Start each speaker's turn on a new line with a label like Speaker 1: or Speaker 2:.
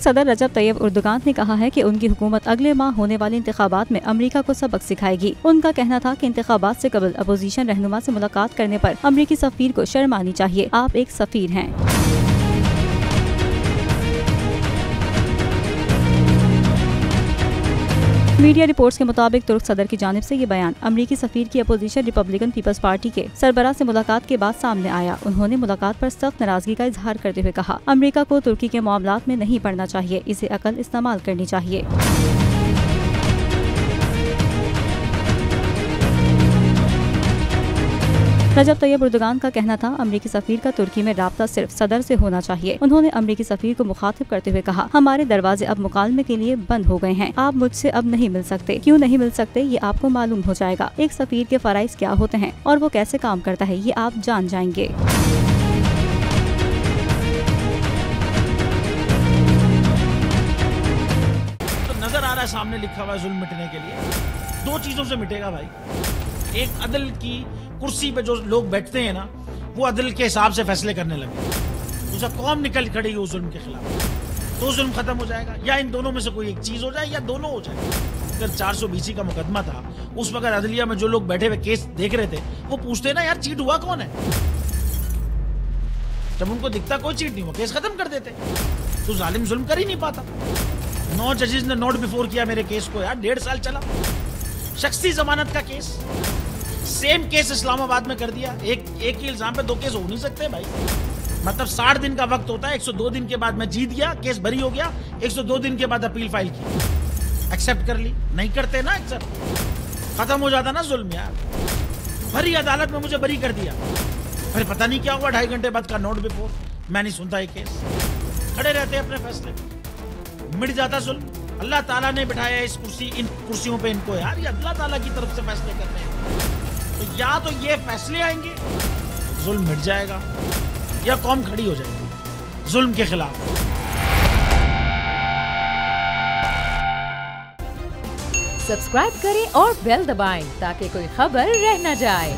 Speaker 1: सदर रजब तैयब उर्दुगान ने कहा है कि उनकी हुकूमत अगले माह होने वाले इंतखाबात में अमेरिका को सबक सिखाएगी। उनका कहना था कि इंतखाबात से कबल अपोजिशन रहनुमा से मुलाकात करने पर अमेरिकी सफीर को शर्म आनी चाहिए। आप एक सफीर हैं। मीडिया रिपोर्ट्स के मुताबिक तुर्क सदर की जानिब से ये बयान अमरीकी सफीर की अपोजिशन रिपब्लिकन पीपल्स पार्टी के सरबराह से मुलाकात के बाद सामने आया। उन्होंने मुलाकात पर सख्त नाराजगी का इजहार करते हुए कहा, अमरीका को तुर्की के मामलात में नहीं पड़ना चाहिए, इसे अकल इस्तेमाल करनी चाहिए। रजब तैयब उर्दुगान का कहना था, अमरीकी सफीर का तुर्की में राब्ता सिर्फ सदर से होना चाहिए। उन्होंने अमरीकी सफीर को मुखातिब करते हुए कहा, हमारे दरवाजे अब मुकालमे के लिए बंद हो गए हैं। आप मुझसे अब नहीं मिल सकते। क्यों नहीं मिल सकते, ये आपको मालूम हो जाएगा। एक सफीर के फराइज क्या होते हैं और वो कैसे काम करता है, ये आप जान जाएंगे।
Speaker 2: तो नजर आ रहा है सामने लिखा हुआ जुल्म मिटने के लिए दो चीजों से मिटेगा भाई। एक, अदल की कुर्सी पे जो लोग बैठते हैं ना, वो अदल के हिसाब से फैसले करने लगे। दूसरा, कौम निकल खड़ी उस जुल्म के खिलाफ, तो जुल्म खत्म हो जाएगा। या इन दोनों में से कोई एक चीज हो जाए या दोनों हो जाए। अगर 420 का मुकदमा था, उस वक्त अदलिया में जो लोग बैठे हुए केस देख रहे थे, वो पूछते ना, यार चीट हुआ कौन है? जब उनको दिखता कोई चीट नहीं हुआ, केस खत्म कर देते। तो जालिम जुल्म कर ही नहीं पाता। 9 जजेस ने नोट बिफोर किया मेरे केस को, यार 1.5 साल चला। शख्सी जमानत का केस, सेम केस इस्लामाबाद में कर दिया। एक ही इल्जाम पे 2 केस हो नहीं सकते भाई। मतलब 60 दिन का वक्त होता है। 102 दिन के बाद मैं जीत गया, केस बरी हो गया। 102 दिन के बाद अपील फाइल की, एक्सेप्ट कर ली। नहीं करते ना एक्सेप्ट, खत्म हो जाता ना जुल्म यार। भरी अदालत में मुझे बरी कर दिया, फिर पता नहीं क्या हुआ, 2.5 घंटे बाद का नोट बिफोर। मैं नहीं सुनता ये केस, खड़े रहते अपने फैसले, मिट जाता जुल्म। अल्लाह ताला ने बिठाया इन कुर्सियों पे इनको यार, ये अल्लाह ताला की तरफ से फैसले कर रहे हैं। तो या तो ये फैसले आएंगे, जुल्म मिट जाएगा, या कौम खड़ी हो जाएगी जुल्म के खिलाफ।
Speaker 3: सब्सक्राइब करें और बेल दबाएं ताकि कोई खबर रह न जाए।